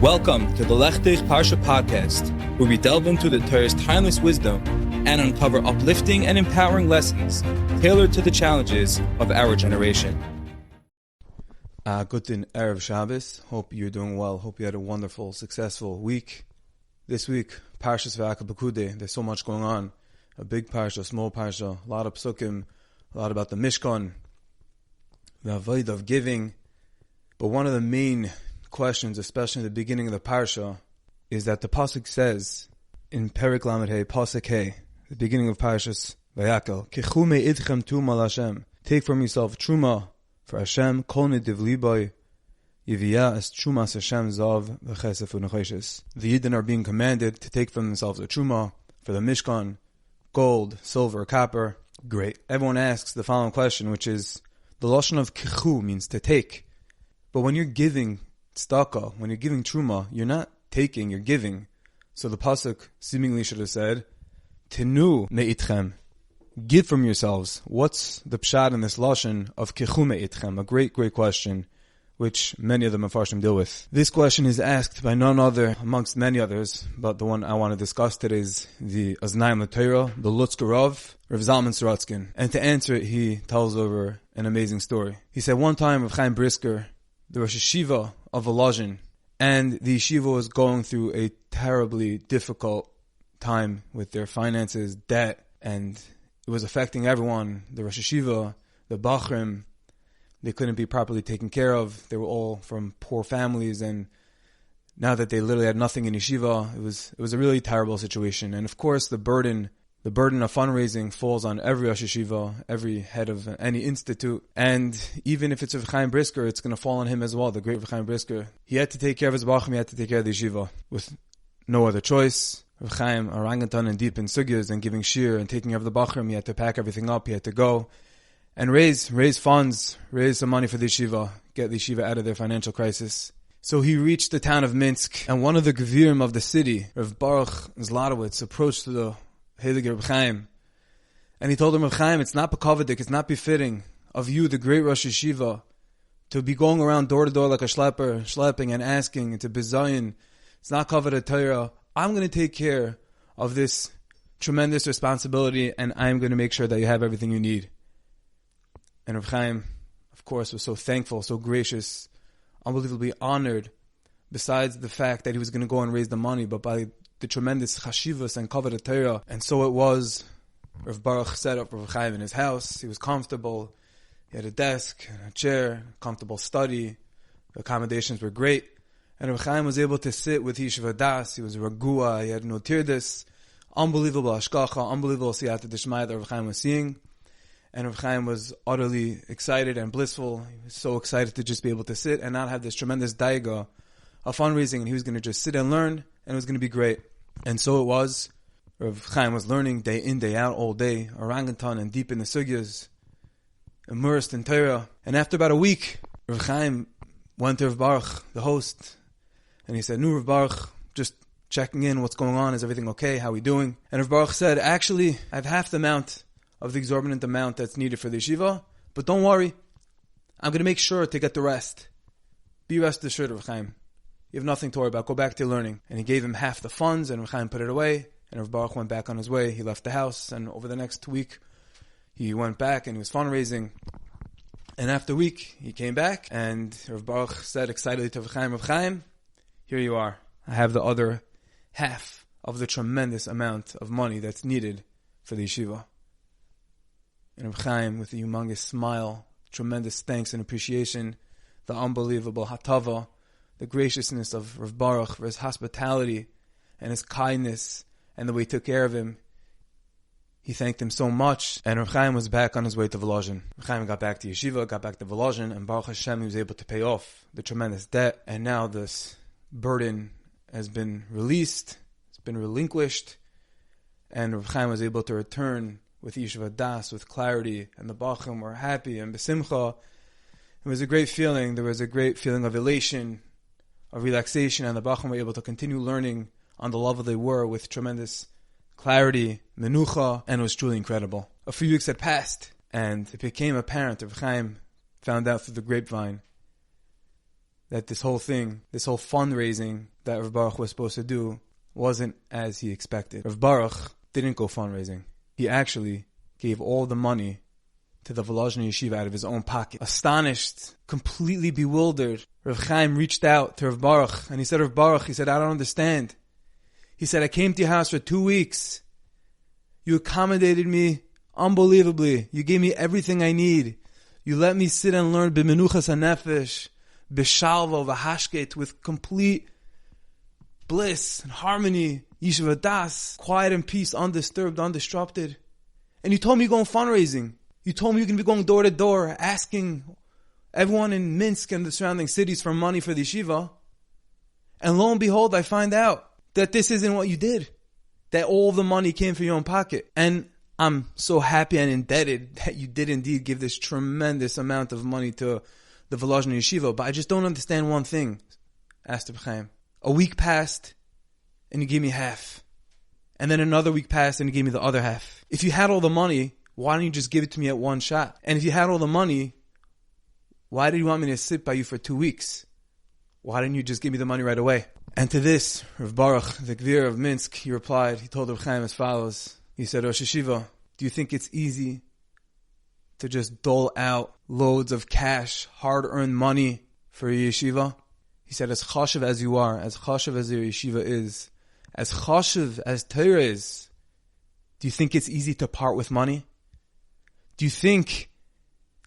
Welcome to the Lechtich Parsha podcast, where we delve into the Torah's timeless wisdom and uncover uplifting and empowering lessons tailored to the challenges of our generation. Guten Erev Shabbos. Hope you're doing well. Hope you had a wonderful, successful week. This week, Parshas Vayakhel-Pekudei. There's so much going on. A big parsha, a small parsha, a lot of psukim, a lot about the Mishkan, the avodah of giving. But one of the main questions, especially in the beginning of the parsha, is that the pasuk says in Perik Lamed Hey, pasuk Hey, the beginning of Parshas Vayakhel, Kechu me'idchem tuma l'Hashem. Take from yourself truma for Hashem, kol nediv liboy, yiviyah es trumas Hashem zav v'chesef u'nechoshes. The Yidden are being commanded to take from themselves a truma for the Mishkan, gold, silver, copper. Great. Everyone asks the following question, which is, the lashon of kechu means to take. But when you're giving tzedakah, when you're giving truma, you're not taking, you're giving. So the pasuk seemingly should have said, Tenu me'itchem. Give from yourselves. What's the pshat in this lashon of kechu me'itchem? A great, great question, which many of the Mefarshim deal with. This question is asked by none other, amongst many others, but the one I want to discuss today is the Aznaim L'Torah, the Lutzker Rav Zalman Sorotzkin. And to answer it, he tells over an amazing story. He said one time, Rav Chaim Brisker, the Rosh Yeshiva of Volozhin, and the yeshiva was going through a terribly difficult time with their finances, debt, and it was affecting everyone. The Rosh Yeshiva, the Bachrim, they couldn't be properly taken care of. They were all from poor families, and now that they literally had nothing in yeshiva, it was a really terrible situation. And of course, the burden of fundraising falls on every Rosh Yeshiva, every head of any institute. And even if it's Rav Chaim Brisker, it's going to fall on him as well, the great Rav Chaim Brisker. He had to take care of his Bachim, he had to take care of the yeshiva with no other choice. Rav Chaim, orangutan and deep in sugyas and giving shir and taking care of the Bachim, he had to pack everything up, he had to go and raise funds, raise some money for the yeshiva, get the yeshiva out of their financial crisis. So he reached the town of Minsk, and one of the gevirim of the city, Rav Baruch Zlotowitz, approached the Heilige Rav Chaim, and he told him, Rav Chaim, it's not Pekudei, it's not befitting of you, the great Rosh Yeshiva, to be going around door to door like a schlepping and asking, and to bizayin. It's not Kavod Torah. I'm going to take care of this tremendous responsibility, and I'm going to make sure that you have everything you need. And Rav Chaim, of course, was so thankful, so gracious, unbelievably honored, besides the fact that he was going to go and raise the money, but by the tremendous chashivas and kavod Torah. And so it was. Rav Baruch set up Rav Chaim in his house. He was comfortable. He had a desk, a chair, comfortable study. The accommodations were great. And Rav Chaim was able to sit with Yeshiva Das. He was regua. He had no tirdis. Unbelievable hashgacha, unbelievable siyata d'shmaya that Rav Chaim was seeing. And Rav Chaim was utterly excited and blissful. He was so excited to just be able to sit and not have this tremendous daiga of fundraising. And he was going to just sit and learn, and it was going to be great. And so it was. Rav Chaim was learning day in, day out, all day, orangutan and deep in the sugyas, immersed in Torah. And after about a week, Rav Chaim went to Rav Baruch, the host, and he said, "No, Rav Baruch, just checking in, what's going on, is everything okay, how are we doing?" And Rav Baruch said, "Actually, I have half the amount of the exorbitant amount that's needed for the yeshiva, but don't worry, I'm going to make sure to get the rest. Be rest assured, Rav Chaim. You have nothing to worry about. Go back to learning." And he gave him half the funds, and Rav Chaim put it away. And Rav Baruch went back on his way. He left the house, and over the next week, he went back and he was fundraising. And after a week, he came back, and Rav Baruch said excitedly to Rav Chaim, here you are. I have the other half of the tremendous amount of money that's needed for the yeshiva. And Rav Chaim, with a humongous smile, tremendous thanks and appreciation, the unbelievable hatava, the graciousness of Rav Baruch for his hospitality and his kindness and the way he took care of him. He thanked him so much, and Rav Chaim was back on his way to Volozhin. Rav Chaim got back to yeshiva, got back to Volozhin, and Baruch Hashem, he was able to pay off the tremendous debt, and now this burden has been released, it's been relinquished, and Rav Chaim was able to return with Yeshiva Das, with clarity, and the Bachim were happy, and besimcha. It was a great feeling. There was a great feeling of elation, of relaxation, and the Bachim were able to continue learning on the level they were with tremendous clarity, menucha, and it was truly incredible. A few weeks had passed, and it became apparent, Rav Chaim found out through the grapevine, that this whole thing, this whole fundraising that Rav Baruch was supposed to do wasn't as he expected. Rav Baruch didn't go fundraising. He actually gave all the money to the Volozhny Yeshiva out of his own pocket. Astonished, completely bewildered, Rav Chaim reached out to Rav Baruch and he said, Rav Baruch, he said, I don't understand. He said, I came to your house for 2 weeks. You accommodated me unbelievably. You gave me everything I need. You let me sit and learn b'menuchas hanefesh, b'shalva, v'hashket, with complete bliss and harmony, yeshiva das, quiet and peace, undisturbed, undisrupted. And you told me you're going fundraising. You told me you're going to be going door to door, asking everyone in Minsk and the surrounding cities for money for the yeshiva. And lo and behold, I find out that this isn't what you did. That all the money came from your own pocket. And I'm so happy and indebted that you did indeed give this tremendous amount of money to the Volozhny Yeshiva. But I just don't understand one thing, asked Reb Chaim. A week passed and you gave me half. And then another week passed and you gave me the other half. If you had all the money, why don't you just give it to me at one shot? And if you had all the money, why did you want me to sit by you for 2 weeks? Why didn't you just give me the money right away? And to this, Rav Baruch, the Gvir of Minsk, he replied, he told Reb Chaim as follows. He said, Rosh Yeshiva, do you think it's easy to just dole out loads of cash, hard-earned money for your yeshiva? He said, as chashuv as you are, as chashuv as your yeshiva is, as chashuv as Torah is, do you think it's easy to part with money? Do you think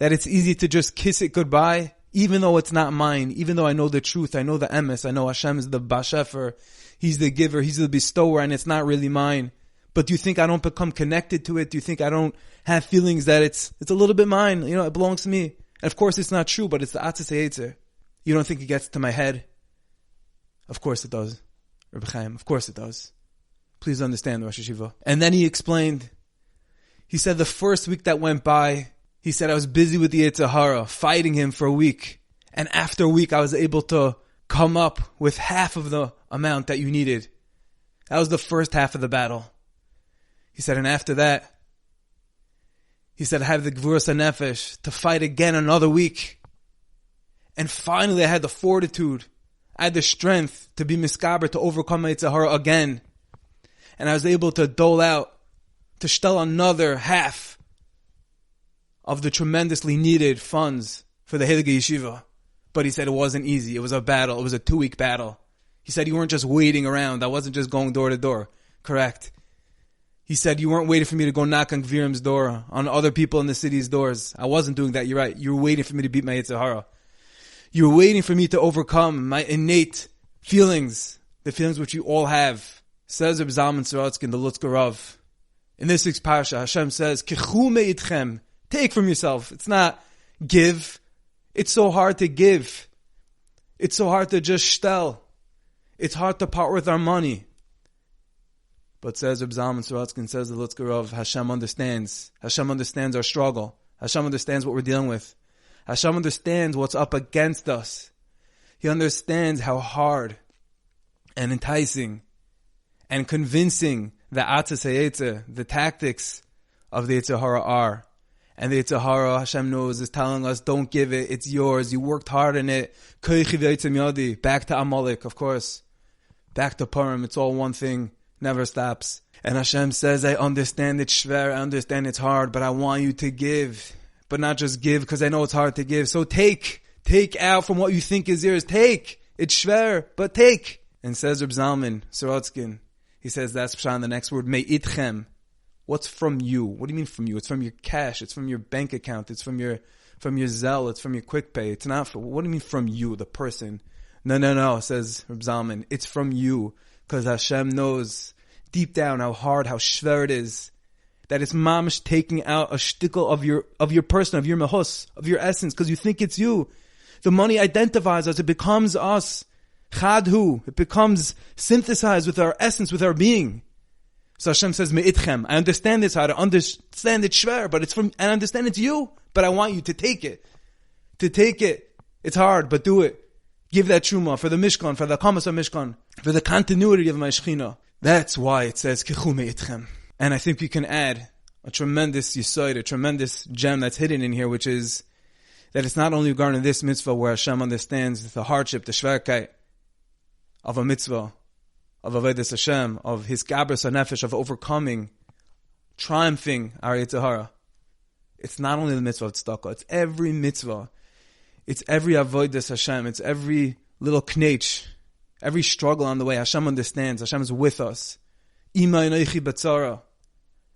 that it's easy to just kiss it goodbye, even though it's not mine, even though I know the truth, I know the emes, I know Hashem is the bashefer, He's the giver, He's the bestower, and it's not really mine. But do you think I don't become connected to it? Do you think I don't have feelings that it's a little bit mine? You know, it belongs to me. And of course it's not true, but it's the Atzis Yetzer. You don't think it gets to my head? Of course it does, Rebbe Chaim. Of course it does. Please understand, Rosh Yeshiva. And then he explained. He said the first week that went by, he said I was busy with the Yetzer Hara, fighting him for a week. And after a week, I was able to come up with half of the amount that you needed. That was the first half of the battle. He said, and after that, he said, I had the Gvuras HaNefesh to fight again another week. And finally, I had the fortitude, I had the strength to be miskaber, to overcome my Yetzer Hara again. And I was able to dole out, to shtel another half of the tremendously needed funds for the Heilige Yeshiva. But he said it wasn't easy. It was a battle. It was a 2-week battle. He said you weren't just waiting around. I wasn't just going door to door. Correct. He said you weren't waiting for me to go knock on Gvirim's door, on other people in the city's doors. I wasn't doing that. You're right. You were waiting for me to beat my Yetzer Hara. You were waiting for me to overcome my innate feelings, the feelings which you all have. Says Reb Zalman Sorotzkin, the Lutzker Rav. In this week's Parsha, Hashem says, Kechu me'itchem. Take from yourself. It's not give. It's so hard to give. It's so hard to just shtel. It's hard to part with our money. But says Reb Zalman Sorotzkin, says the Lutzker Rav, Hashem understands. Hashem understands our struggle. Hashem understands what we're dealing with. Hashem understands what's up against us. He understands how hard and enticing and convincing the Atzis HaYetzer, the tactics of the Yetzer Hara are. And the Yetzer Hara, Hashem knows, is telling us, don't give it, it's yours, you worked hard in it. Back to Amalek, of course. Back to Purim, it's all one thing. Never stops. And Hashem says, I understand it's shver, I understand it's hard, but I want you to give. But not just give, because I know it's hard to give. So take out from what you think is yours. Take. It's shver, but take. And says Reb Zalman Sorotzkin, he says that's pshan, the next word, me'itchem. What's from you? What do you mean from you? It's from your cash. It's from your bank account. It's from your Zelle. It's from your quick pay. It's not from, what do you mean from you, the person? No, says Reb Zalman. It's from you. Because Hashem knows deep down how hard, how shver it is. That it's mamish taking out a shtickle of your person, of your mehus, of your essence, because you think it's you. The money identifies us. It becomes us. Chadhu. It becomes synthesized with our essence, with our being. So Hashem says, me'itchem. I understand this, how to understand it's shver, but it's from, I understand it's you, but I want you to take it. To take it. It's hard, but do it. Give that truma for the Mishkan, for the Kamas of Mishkan, for the continuity of my Shechina. That's why it says, Kechu me'itchem. And I think we can add a tremendous yisoid, a tremendous gem that's hidden in here, which is that it's not only regarding this mitzvah where Hashem understands the hardship, the shverkeit of a mitzvah, of avodas Hashem, of his gabras hanefesh, of overcoming, triumphing our Yetzer Hara. It's not only the mitzvah of tzedakah, it's every mitzvah. It's every avodas Hashem. It's every little knetch, every struggle on the way. Hashem understands. Hashem is with us. Ima enochi batzara.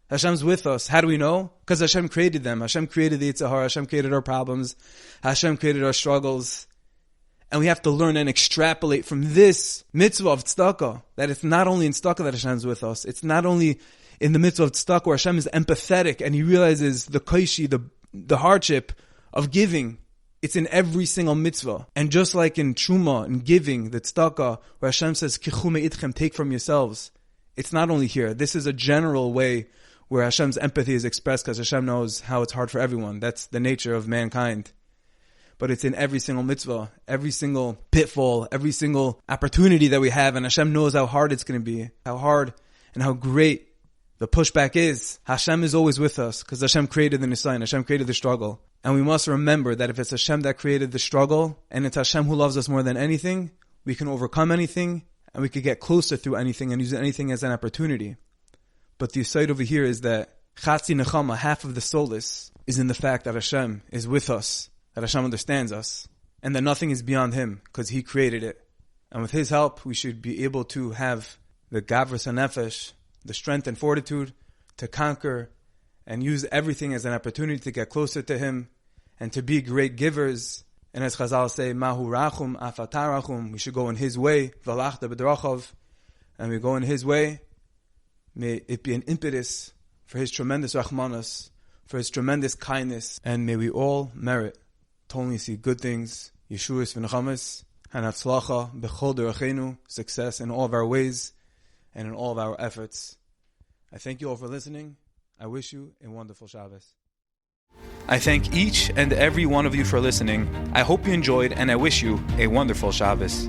Hashem's with us. How do we know? Because Hashem created them. Hashem created the Yetzer Hara. Hashem created our problems. Hashem created our struggles. And we have to learn and extrapolate from this mitzvah of tzedakah, that it's not only in tzedakah that Hashem's with us. It's not only in the mitzvah of tzedakah where Hashem is empathetic and he realizes the kaishi, the hardship of giving. It's in every single mitzvah. And just like in Truma, in giving, the tzedakah, where Hashem says, Kichu me'itchem, take from yourselves. It's not only here. This is a general way where Hashem's empathy is expressed because Hashem knows how it's hard for everyone. That's the nature of mankind. But it's in every single mitzvah, every single pitfall, every single opportunity that we have. And Hashem knows how hard it's going to be, how hard and how great the pushback is. Hashem is always with us because Hashem created the nisayon. Hashem created the struggle. And we must remember that if it's Hashem that created the struggle, and it's Hashem who loves us more than anything, we can overcome anything, and we can get closer through anything and use anything as an opportunity. But the aside over here is that Chatzi Nechama, half of the solace, is in the fact that Hashem is with us, that Hashem understands us, and that nothing is beyond Him, because He created it. And with His help, we should be able to have the Gavras HaNefesh, the strength and fortitude to conquer and use everything as an opportunity to get closer to Him and to be great givers. And as Chazal say, Mahu Rachum Afatar Rachum, we should go in His way, V'alachta b'drachav, and we go in His way. May it be an impetus for His tremendous rachmanas, for His tremendous kindness, and may we all merit to only see good things, Yeshuas v'nechamas, and hatzlacha b'chol derechenu, success in all of our ways and in all of our efforts. I thank you all for listening. I wish you a wonderful Shabbos. I thank each and every one of you for listening. I hope you enjoyed, and I wish you a wonderful Shabbos.